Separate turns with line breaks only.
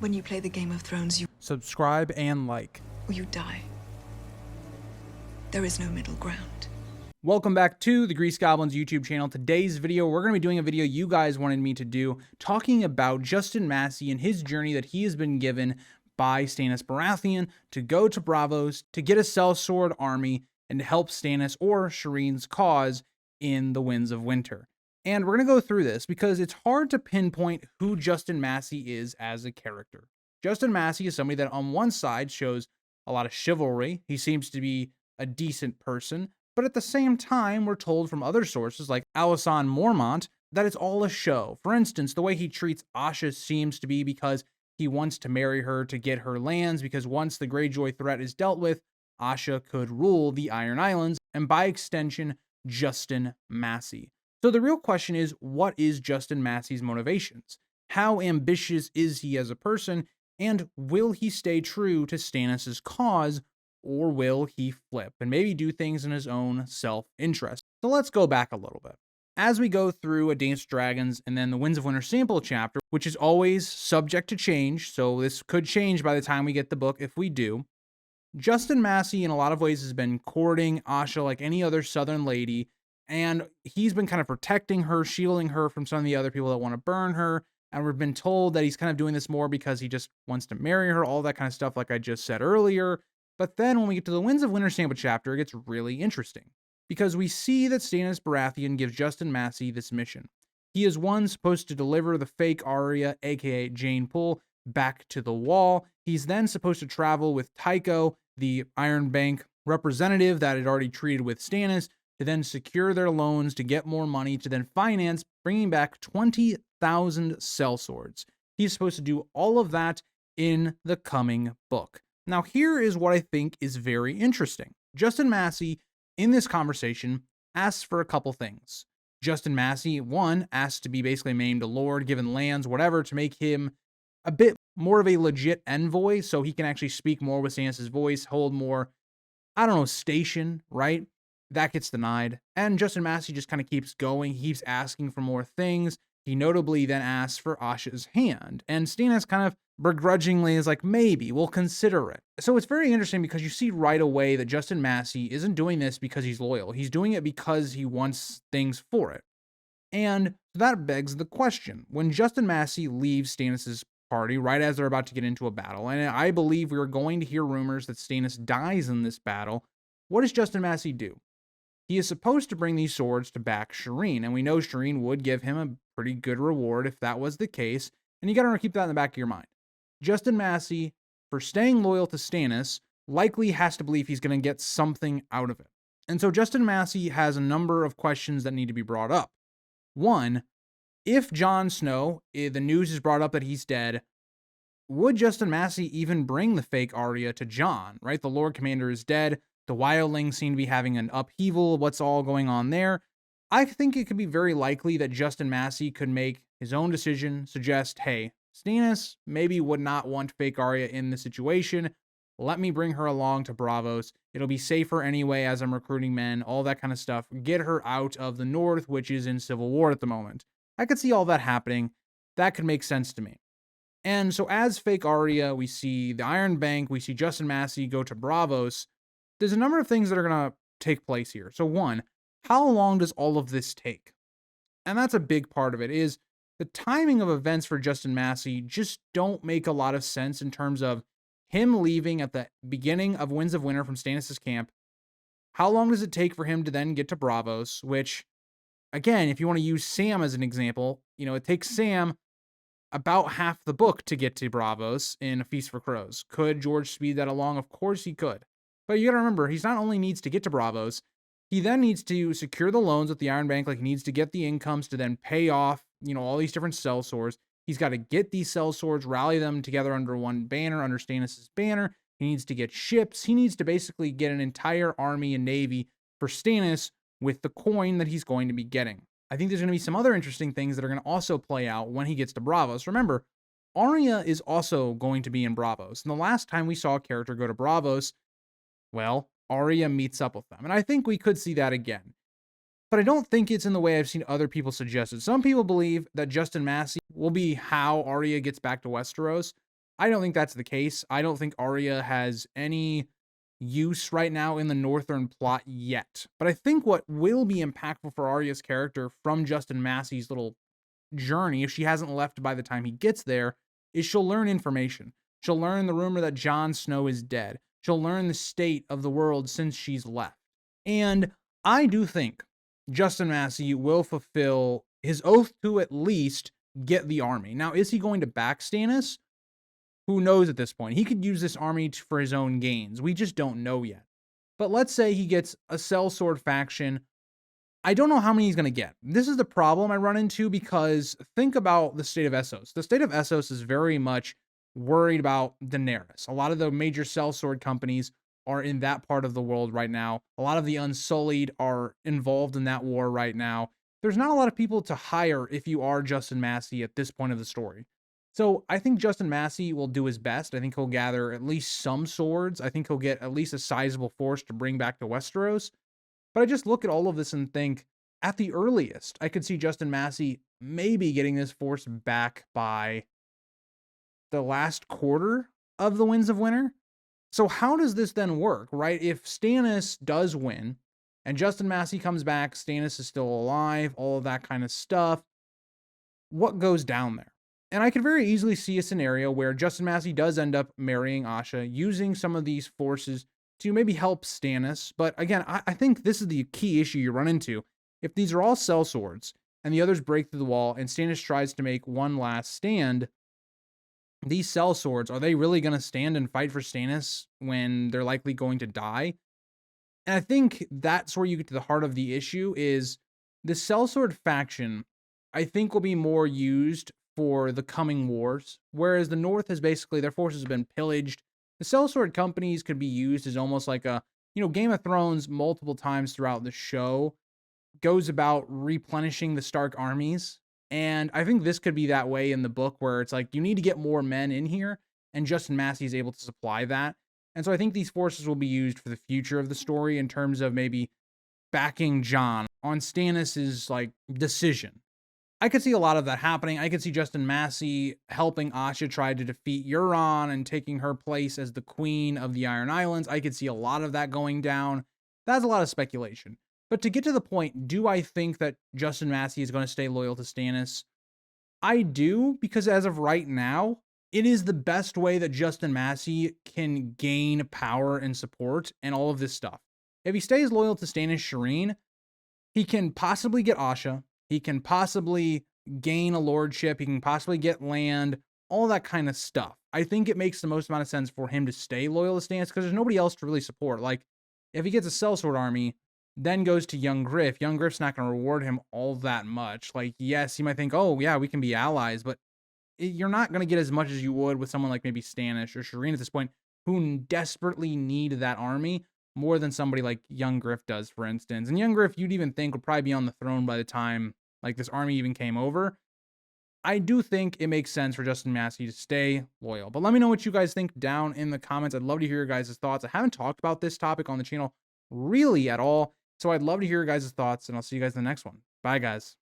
When you play the Game of Thrones,
Subscribe and like.
you die. There is no middle ground.
Welcome back to the Grease Goblins YouTube channel. Today's video, we're going to be doing a video you guys wanted me to do, talking about Justin Massey and his journey that he has been given by Stannis Baratheon to go to Braavos to get a sellsword army and to help Stannis or Shireen's cause in the Winds of Winter. And we're going to go through this because it's hard to pinpoint who Justin Massey is as a character. Justin Massey is somebody that on one side shows a lot of chivalry. He seems to be a decent person, but at the same time, we're told from other sources like Alysanne Mormont that it's all a show. For instance, the way he treats Asha seems to be because he wants to marry her to get her lands, because once the Greyjoy threat is dealt with, Asha could rule the Iron Islands, and by extension, Justin Massey. So the real question is, what is Justin Massey's motivations? How ambitious is he as a person? And will he stay true to Stannis' cause, or will he flip and maybe do things in his own self-interest? So let's go back a little bit. As we go through A Dance with Dragons and then the Winds of Winter sample chapter, which is always subject to change, so this could change by the time we get the book if we do, Justin Massey in a lot of ways has been courting Asha like any other Southern lady, and he's been kind of protecting her, shielding her from some of the other people that want to burn her. And we've been told that he's kind of doing this more because he just wants to marry her, all that kind of stuff like I just said earlier. But then when we get to the Winds of Winter sample chapter, it gets really interesting because we see that Stannis Baratheon gives Justin Massey this mission. He is one supposed to deliver the fake Arya, aka Jane Poole, back to the Wall. He's then supposed to travel with Tycho, the Iron Bank representative that had already treated with Stannis, to then secure their loans to get more money to then finance bringing back 20,000 sellswords. He's supposed to do all of that in the coming book. Now, here is what I think is very interesting. Justin Massey, in this conversation, asks for a couple things. Justin Massey, one, asks to be basically named a lord, given lands, whatever, to make him a bit more of a legit envoy, so he can actually speak more with Stannis' voice, hold more, station, right? That gets denied. And Justin Massey just kind of keeps going. He keeps asking for more things. He notably then asks for Asha's hand. And Stannis kind of begrudgingly is like, maybe, we'll consider it. So it's very interesting because you see right away that Justin Massey isn't doing this because he's loyal. He's doing it because he wants things for it. And that begs the question. When Justin Massey leaves Stannis' party right as they're about to get into a battle, and I believe we're going to hear rumors that Stannis dies in this battle, what does Justin Massey do? He is supposed to bring these swords to back Shireen, and we know Shireen would give him a pretty good reward if that was the case, and you gotta keep that in the back of your mind. Justin Massey, for staying loyal to Stannis, likely has to believe he's gonna get something out of it. And so Justin Massey has a number of questions that need to be brought up. One, if Jon Snow, the news is brought up that he's dead, would Justin Massey even bring the fake Arya to Jon, right? The Lord Commander is dead. The wildlings seem to be having an upheaval. What's all going on there? I think it could be very likely that Justin Massey could make his own decision, suggest, hey, Stannis maybe would not want fake Arya in the situation. Let me bring her along to Braavos. It'll be safer anyway as I'm recruiting men, all that kind of stuff. Get her out of the North, which is in civil war at the moment. I could see all that happening. That could make sense to me. And so as fake Arya, we see the Iron Bank, we see Justin Massey go to Braavos. There's a number of things that are going to take place here. So one, how long does all of this take? And that's a big part of it, is the timing of events for Justin Massey just don't make a lot of sense in terms of him leaving at the beginning of Winds of Winter from Stannis' camp. How long does it take for him to then get to Braavos, which, again, if you want to use Sam as an example, it takes Sam about half the book to get to Braavos in A Feast for Crows. Could George speed that along? Of course he could. But you gotta remember, he's not only needs to get to Braavos, he then needs to secure the loans with the Iron Bank, like he needs to get the incomes to then pay off, all these different sellswords. He's got to get these sellswords, rally them together under one banner, under Stannis' banner. He needs to get ships. He needs to basically get an entire army and navy for Stannis with the coin that he's going to be getting. I think there's going to be some other interesting things that are going to also play out when he gets to Braavos. Remember, Arya is also going to be in Braavos. And the last time we saw a character go to Braavos, well, Arya meets up with them. And I think we could see that again. But I don't think it's in the way I've seen other people suggest it. Some people believe that Justin Massey will be how Arya gets back to Westeros. I don't think that's the case. I don't think Arya has any use right now in the Northern plot yet. But I think what will be impactful for Arya's character from Justin Massey's little journey, if she hasn't left by the time he gets there, is she'll learn information. She'll learn the rumor that Jon Snow is dead. She'll learn the state of the world since she's left. And I do think Justin Massey will fulfill his oath to at least get the army. Now, is he going to back Stannis? Who knows at this point? He could use this army for his own gains. We just don't know yet. But let's say he gets a sellsword faction. I don't know how many he's going to get. This is the problem I run into, because think about the state of Essos. The state of Essos is very much worried about Daenerys. A lot of the major sellsword companies are in that part of the world right now. A lot of the Unsullied are involved in that war right now. There's not a lot of people to hire if you are Justin Massey at this point of the story. So I think Justin Massey will do his best. I think he'll gather at least some swords. I think he'll get at least a sizable force to bring back to Westeros. But I just look at all of this and think, at the earliest, I could see Justin Massey maybe getting this force back by the last quarter of the Winds of Winter. So how does this then work, right? If Stannis does win and Justin Massey comes back, Stannis is still alive, all of that kind of stuff, what goes down there? And I could very easily see a scenario where Justin Massey does end up marrying Asha, using some of these forces to maybe help Stannis. But again, I think this is the key issue you run into. If these are all sellswords and the others break through the wall and Stannis tries to make one last stand, these sellswords, are they really going to stand and fight for Stannis when they're likely going to die? And I think that's where you get to the heart of the issue. Is the sellsword faction, I think, will be more used for the coming wars, whereas the North has basically, their forces have been pillaged. The sellsword companies could be used as almost like a, Game of Thrones multiple times throughout the show goes about replenishing the Stark armies. And I think this could be that way in the book, where it's like, you need to get more men in here, and Justin Massey is able to supply that. And so I think these forces will be used for the future of the story in terms of maybe backing Jon on Stannis's decision. I could see a lot of that happening. I could see Justin Massey helping Asha try to defeat Euron and taking her place as the queen of the Iron Islands. I could see a lot of that going down. That's a lot of speculation. But to get to the point, do I think that Justin Massey is going to stay loyal to Stannis? I do, because as of right now, it is the best way that Justin Massey can gain power and support and all of this stuff. If he stays loyal to Stannis Shireen, he can possibly get Asha. He can possibly gain a lordship. He can possibly get land, all that kind of stuff. I think it makes the most amount of sense for him to stay loyal to Stannis, because there's nobody else to really support. If he gets a sellsword army, then goes to Young Griff, Young Griff's not going to reward him all that much. Yes, he might think, oh yeah, we can be allies, but you're not going to get as much as you would with someone like maybe Stannis or Shireen at this point, who desperately need that army more than somebody like Young Griff does, for instance. And Young Griff, you'd even think, would probably be on the throne by the time this army even came over. I do think it makes sense for Justin Massey to stay loyal. But let me know what you guys think down in the comments. I'd love to hear your guys' thoughts. I haven't talked about this topic on the channel really at all, so I'd love to hear your guys' thoughts, and I'll see you guys in the next one. Bye, guys.